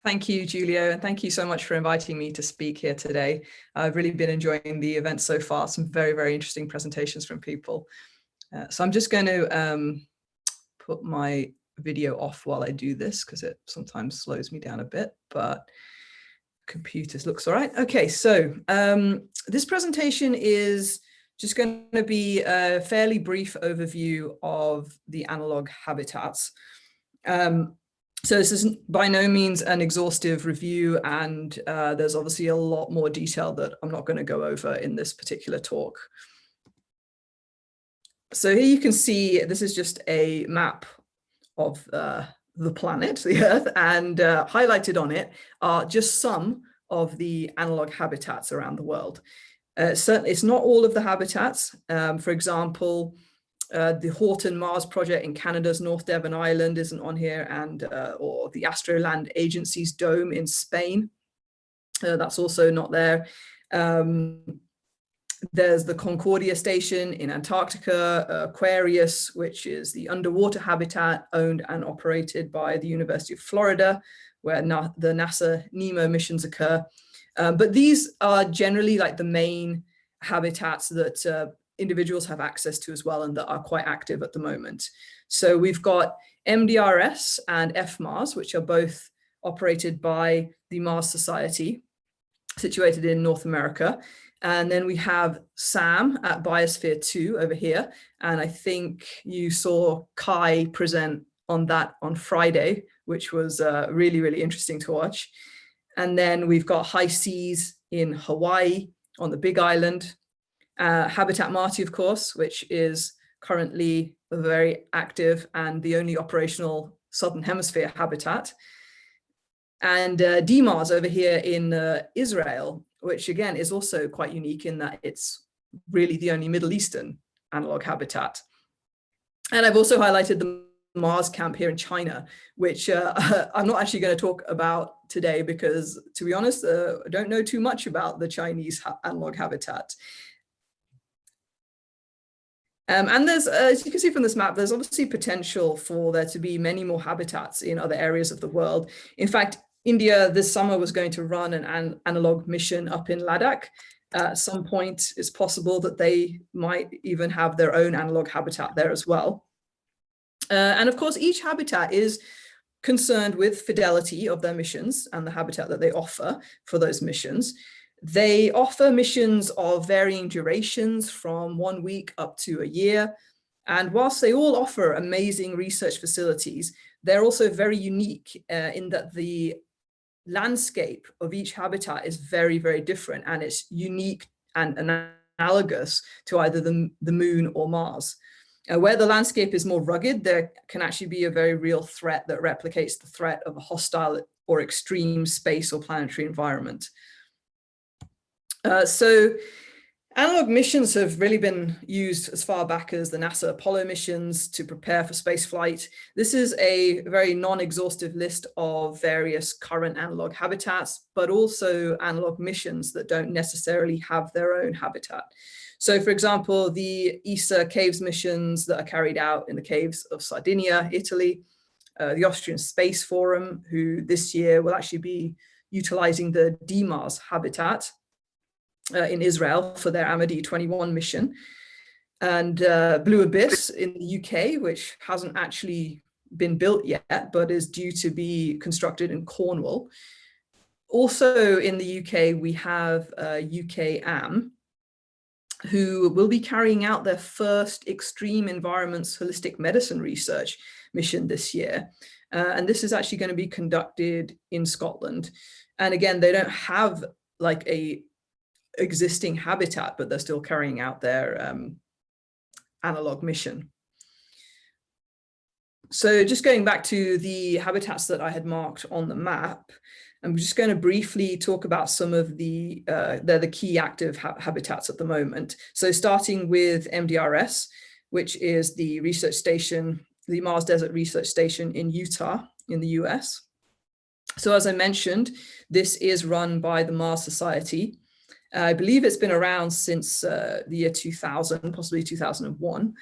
Thank you, Julio, and thank you so much for inviting me to speak here today. I've really been enjoying the event so far, some very, very interesting presentations from people. So I'm just going to put my video off while I do this because it sometimes slows me down a bit, but computers looks all right. Okay, so this presentation is just going to be a fairly brief overview of the analog habitats. So this is by no means an exhaustive review, and there's obviously a lot more detail that I'm not going to go over in this particular talk. So here you can see this is just a map of the planet, the Earth, and highlighted on it are just some of the analog habitats around the world. Certainly, it's not all of the habitats. For example, the Horton Mars project in Canada's North Devon Island isn't on here, and or the Astronaut Agency's dome in Spain, that's also not there. There's the Concordia Station in Antarctica, Aquarius, which is the underwater habitat owned and operated by the University of Florida, where the NASA NEMO missions occur. But these are generally like the main habitats that individuals have access to as well and that are quite active at the moment. So we've got MDRS and FMars, which are both operated by the Mars Society, situated in North America. And then we have SAM at Biosphere 2 over here. And I think you saw Kai present on that on Friday, which was really, really interesting to watch. And then we've got High Seas in Hawaii on the Big Island. Habitat Marti, of course, which is currently very active and the only operational Southern Hemisphere habitat. And DMars over here in Israel, which again is also quite unique in that it's really the only Middle Eastern analog habitat. And I've also highlighted the Mars camp here in China, which I'm not actually going to talk about today because, to be honest, I don't know too much about the Chinese analog habitat. And there's, as you can see from this map, there's obviously potential for there to be many more habitats in other areas of the world. In fact, India this summer was going to run an analog mission up in Ladakh. At some point, it's possible that they might even have their own analog habitat there as well. And of course, each habitat is concerned with fidelity of their missions and the habitat that they offer for those missions. They offer missions of varying durations from 1 week up to a year. And whilst they all offer amazing research facilities, they're also very unique in that the landscape of each habitat is very, very different, and it's unique and analogous to either the moon or Mars. Where the landscape is more rugged, there can actually be a very real threat that replicates the threat of a hostile or extreme space or planetary environment. So analog missions have really been used as far back as the NASA Apollo missions to prepare for space flight. This is a very non-exhaustive list of various current analog habitats, but also analog missions that don't necessarily have their own habitat. So for example, the ESA Caves missions that are carried out in the caves of Sardinia, Italy, the Austrian Space Forum, who this year will actually be utilizing the DMars habitat in Israel for their Amadi 21 mission, and Blue Abyss in the UK, which hasn't actually been built yet, but is due to be constructed in Cornwall. Also in the UK, we have UKAM, who will be carrying out their first extreme environments holistic medicine research mission this year. And this is actually going to be conducted in Scotland. And again, they don't have like a existing habitat, but they're still carrying out their analog mission. So just going back to the habitats that I had marked on the map, I'm just going to briefly talk about some of the, they're the key active habitats at the moment. So starting with MDRS, which is the research station, the Mars Desert Research Station in Utah in the US. So as I mentioned, this is run by the Mars Society. I believe it's been around since the year 2000, possibly 2001.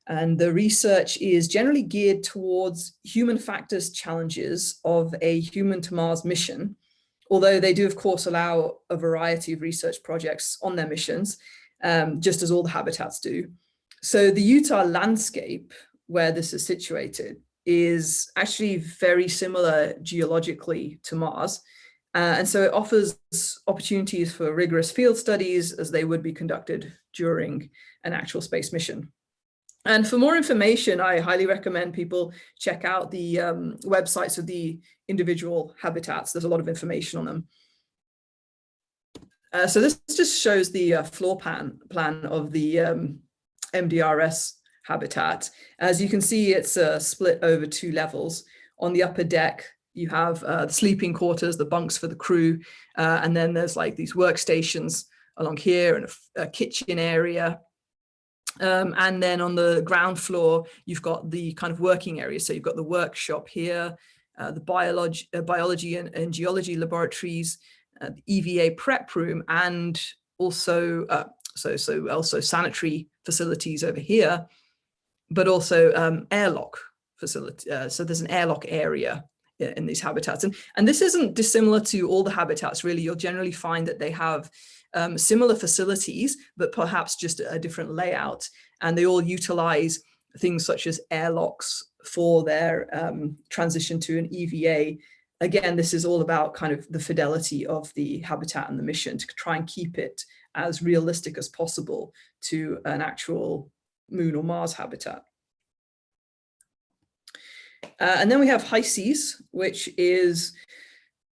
And the research is generally geared towards human factors challenges of a human to Mars mission, although they do, of course, allow a variety of research projects on their missions, just as all the habitats do. So the Utah landscape, where this is situated, is actually very similar geologically to Mars. And so it offers opportunities for rigorous field studies as they would be conducted during an actual space mission. And for more information, I highly recommend people check out the websites of the individual habitats. There's a lot of information on them. So this just shows the floor plan of the MDRS habitat. As you can see, it's split over 2 levels. On the upper deck, you have the sleeping quarters, the bunks for the crew, and then there's like these workstations along here and a kitchen area. And then on the ground floor, you've got the kind of working area. So you've got the workshop here, the biology and geology laboratories, the EVA prep room, and also also sanitary facilities over here, but also airlock facility. So there's an airlock area in these habitats, and this isn't dissimilar to all the habitats. Really, you'll generally find that they have similar facilities, but perhaps just a different layout. And they all utilize things such as airlocks for their transition to an EVA. Again, this is all about kind of the fidelity of the habitat and the mission to try and keep it as realistic as possible to an actual Moon or Mars habitat. And then we have HI-SEAS, which is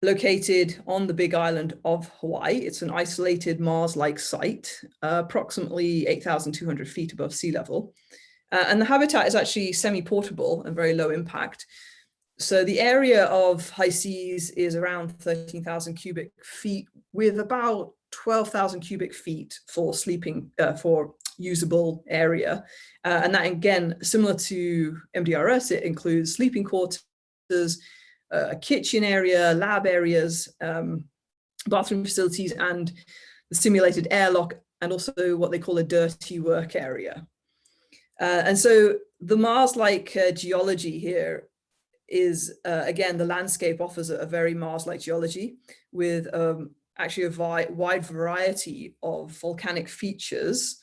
located on the Big Island of Hawaii. It's an isolated Mars-like site, approximately 8,200 feet above sea level. And the habitat is actually semi-portable and very low impact. So the area of HI-SEAS is around 13,000 cubic feet, with about 12,000 cubic feet for sleeping, for usable area. And that, again, similar to MDRS, it includes sleeping quarters, a kitchen area, lab areas, bathroom facilities, and the simulated airlock, and also what they call a dirty work area. And so the Mars-like geology here is, again, the landscape offers a very Mars-like geology with actually a wide variety of volcanic features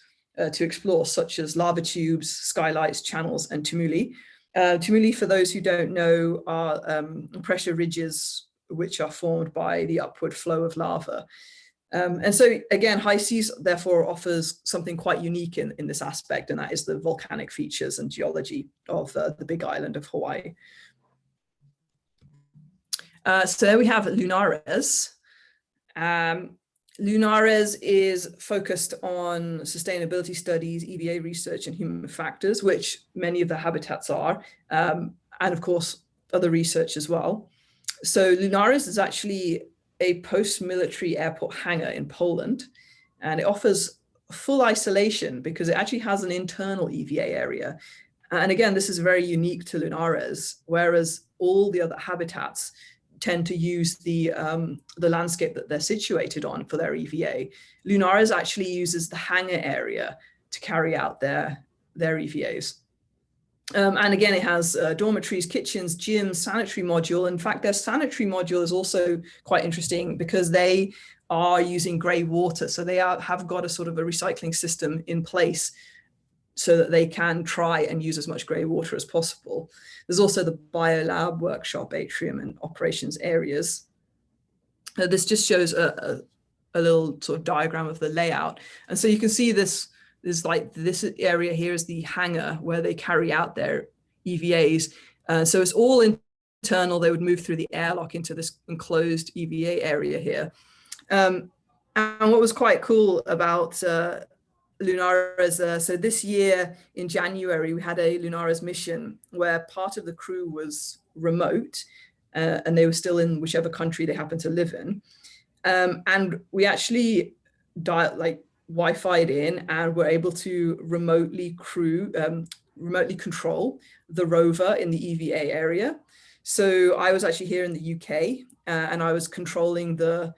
to explore, such as lava tubes, skylights, channels, and tumuli. Tumuli, for those who don't know, are pressure ridges which are formed by the upward flow of lava. And so again, HI-SEAS therefore offers something quite unique in this aspect, and that is the volcanic features and geology of the Big Island of Hawaii. So there we have Lunares. Lunares is focused on sustainability studies, EVA research, and human factors, which many of the habitats are, and of course, other research as well. So Lunares is actually a post-military airport hangar in Poland, and it offers full isolation because it actually has an internal EVA area. And again, this is very unique to Lunares, whereas all the other habitats tend to use the landscape that they're situated on for their EVA. Lunares actually uses the hangar area to carry out their EVAs. And again, it has dormitories, kitchens, gyms, sanitary module. In fact, their sanitary module is also quite interesting because they are using grey water. So they have got a sort of a recycling system in place so that they can try and use as much grey water as possible. There's also the biolab, workshop, atrium, and operations areas. This just shows a little sort of diagram of the layout. And so you can see this area here is the hangar where they carry out their EVAs. So it's all internal. They would move through the airlock into this enclosed EVA area here. And what was quite cool about Lunares, so this year in January, we had a Lunares mission where part of the crew was remote and they were still in whichever country they happened to live in. And we actually Wi-Fi'd in and were able to remotely control the rover in the EVA area. So I was actually here in the UK and I was controlling the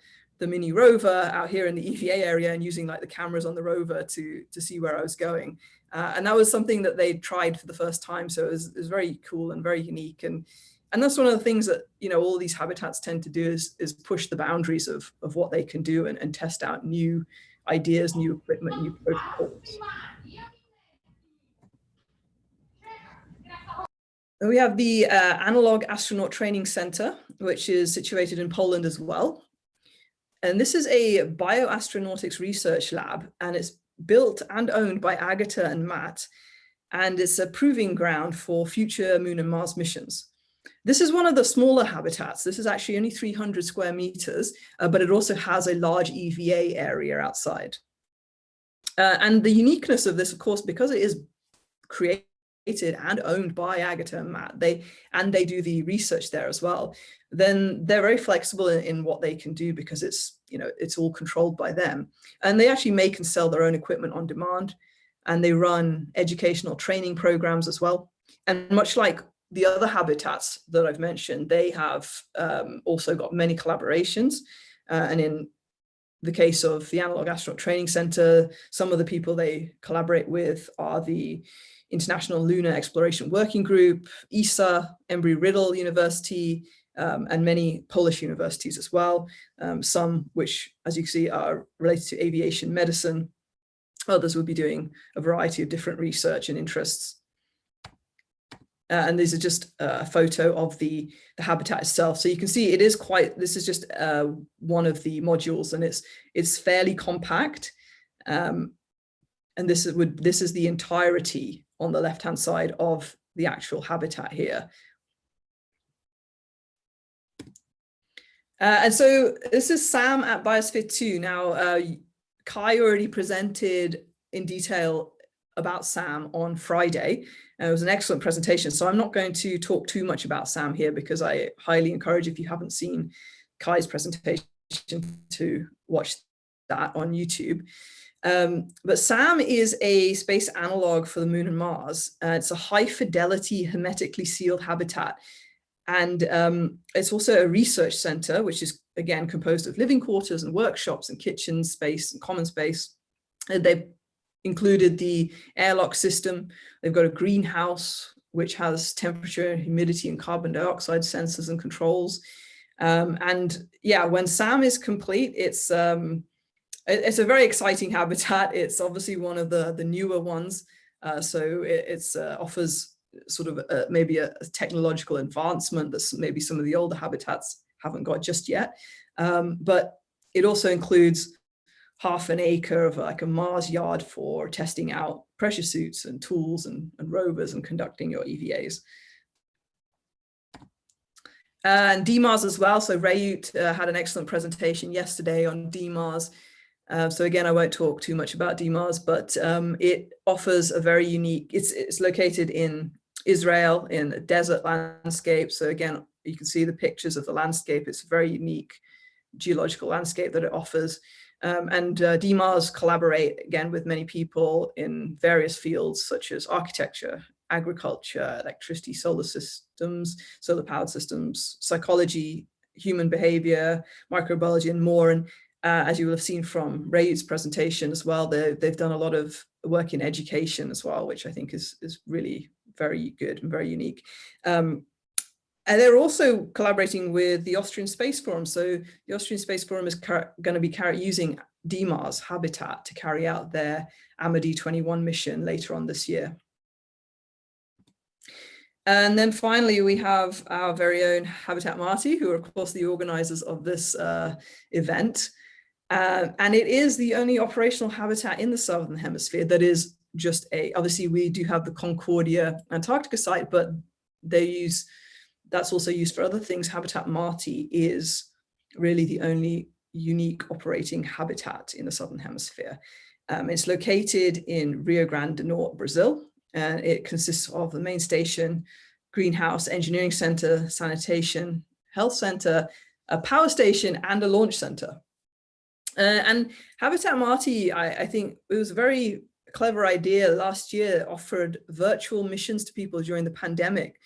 mini rover out here in the EVA area and using like the cameras on the rover to see where I was going. And that was something that they tried for the first time. So it was very cool and very unique. And that's one of the things that, you know, all these habitats tend to do is push the boundaries of what they can do and test out new ideas, new equipment, new protocols. And we have the Analog Astronaut Training Center, which is situated in Poland as well. And this is a bioastronautics research lab, and it's built and owned by Agata and Matt, and it's a proving ground for future Moon and Mars missions. This is one of the smaller habitats. This is actually only 300 square meters, but it also has a large EVA area outside. And the uniqueness of this, of course, because it is created and owned by Agata and Matt, they do the research there as well, then they're very flexible in what they can do, because it's, you know, it's all controlled by them. And they actually make and sell their own equipment on demand, and they run educational training programs as well. And much like the other habitats that I've mentioned, they have also got many collaborations. And in the case of the Analog Astronaut Training Center, some of the people they collaborate with are the International Lunar Exploration Working Group, ESA, Embry-Riddle University, and many Polish universities as well. Some which, as you can see, are related to aviation medicine. Others will be doing a variety of different research and interests. And these are just a photo of the habitat itself. So you can see it is quite, this is just one of the modules, and it's fairly compact. And this is the entirety on the left-hand side of the actual habitat here. And so this is Sam at Biosphere 2. Now, Kai already presented in detail about Sam on Friday. It was an excellent presentation, so I'm not going to talk too much about Sam here, because I highly encourage, if you haven't seen Kai's presentation, to watch that on YouTube. But SAM is a space analog for the Moon and Mars. It's a high fidelity, hermetically sealed habitat. And it's also a research center, which is, again, composed of living quarters and workshops and kitchen space and common space. And they've included the airlock system. They've got a greenhouse, which has temperature, humidity, and carbon dioxide sensors and controls. And yeah, when SAM is complete, it's a very exciting habitat. It's obviously one of the newer ones. So it offers sort of maybe a technological advancement that maybe some of the older habitats haven't got just yet. But it also includes half an acre of like a Mars yard for testing out pressure suits and tools and rovers and conducting your EVAs. And DMars as well. So Rayut had an excellent presentation yesterday on DMars. So again, I won't talk too much about DMars, but it offers a very unique, it's located in Israel in a desert landscape. So again, you can see the pictures of the landscape. It's a very unique geological landscape that it offers. And DMars collaborate again with many people in various fields such as architecture, agriculture, electricity, solar systems, solar powered systems, psychology, human behavior, microbiology, and more. And as you will have seen from Rayut's presentation as well, they've done a lot of work in education as well, which I think is really very good and very unique. And they're also collaborating with the Austrian Space Forum. So the Austrian Space Forum is going to be using DMars habitat to carry out their AMAD 21 mission later on this year. And then finally, we have our very own Habitat Marti, who are of course the organizers of this event. And it is the only operational habitat in the Southern Hemisphere that is just obviously we do have the Concordia Antarctica site, but that's also used for other things. Habitat Marti is really the only unique operating habitat in the Southern Hemisphere. It's located in Rio Grande do Norte, Brazil, and it consists of the main station, greenhouse, engineering center, sanitation, health center, a power station, and a launch center. And Habitat Marti, I think it was a very clever idea last year, offered virtual missions to people during the pandemic.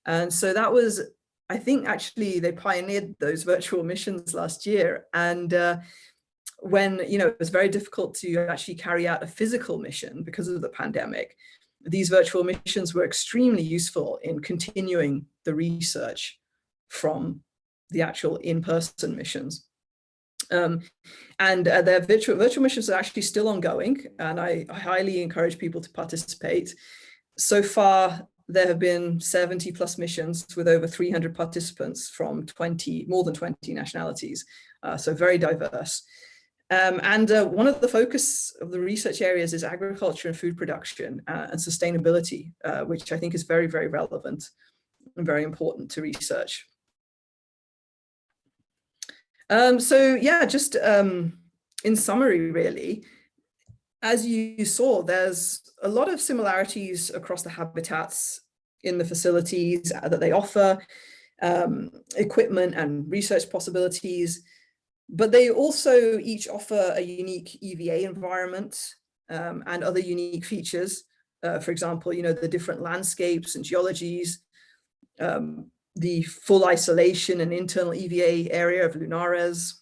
And so that was, I think actually they pioneered those virtual missions last year. And when, you know, it was very difficult to actually carry out a physical mission because of the pandemic, these virtual missions were extremely useful in continuing the research from the actual in-person missions. Their virtual missions are actually still ongoing, and I highly encourage people to participate. So far, there have been 70 plus missions with over 300 participants from more than 20 nationalities, so very diverse. One of the focus of the research areas is agriculture and food production and sustainability, which I think is very, very relevant and very important to research. So yeah, just in summary, really, as you saw, there's a lot of similarities across the habitats in the facilities that they offer, equipment and research possibilities, but they also each offer a unique EVA environment and other unique features. For example, you know, the different landscapes and geologies, the full isolation and internal EVA area of Lunares,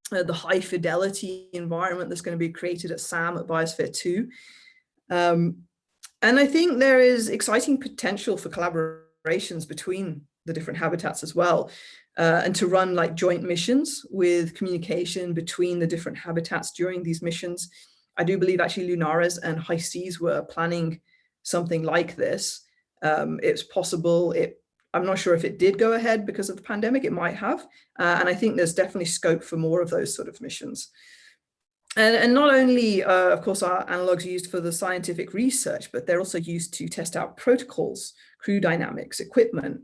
the high fidelity environment that's going to be created at SAM at Biosphere 2. And I think there is exciting potential for collaborations between the different habitats as well, and to run like joint missions with communication between the different habitats during these missions. I do believe actually Lunares and High Seas were planning something like this. It's possible, I'm not sure if it did go ahead because of the pandemic, it might have. And I think there's definitely scope for more of those sort of missions. And not only, of course, are analogs used for the scientific research, but they're also used to test out protocols, crew dynamics, equipment.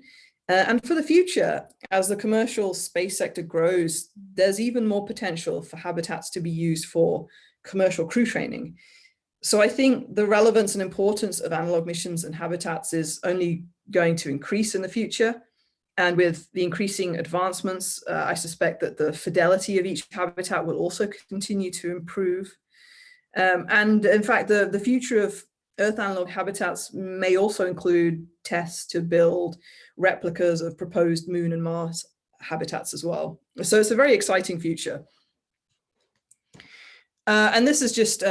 And for the future, as the commercial space sector grows, there's even more potential for habitats to be used for commercial crew training. So I think the relevance and importance of analog missions and habitats is only going to increase in the future. And with the increasing advancements, I suspect that the fidelity of each habitat will also continue to improve. And in fact, the future of Earth analog habitats may also include tests to build replicas of proposed Moon and Mars habitats as well. So it's a very exciting future. And this is just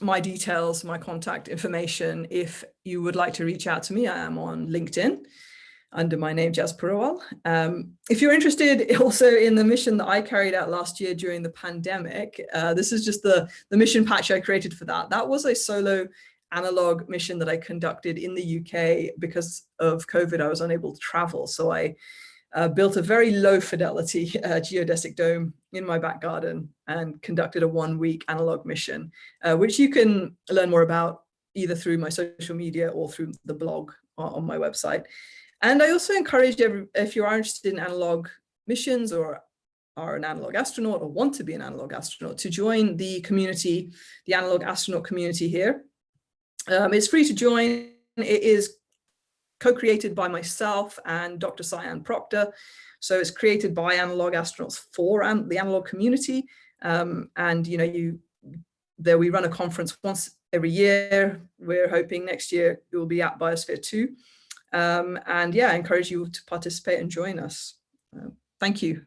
my details, my contact information. If you would like to reach out to me, I am on LinkedIn under my name, Jazz Purewal. If you're interested also in the mission that I carried out last year during the pandemic, this is just the mission patch I created for that. That was a solo analog mission that I conducted in the UK. Because of COVID, I was unable to travel. So I built a very low fidelity geodesic dome in my back garden and conducted a 1-week analog mission, which you can learn more about either through my social media or through the blog on my website. And I also encourage if you are interested in analog missions or are an analog astronaut or want to be an analog astronaut, to join the community, the analog astronaut community here. It's free to join. It is co-created by myself and Dr. Cyan Proctor. So it's created by analog astronauts for the analog community. And you know, we run a conference once every year. We're hoping next year it will be at Biosphere 2. And yeah, I encourage you to participate and join us. Thank you.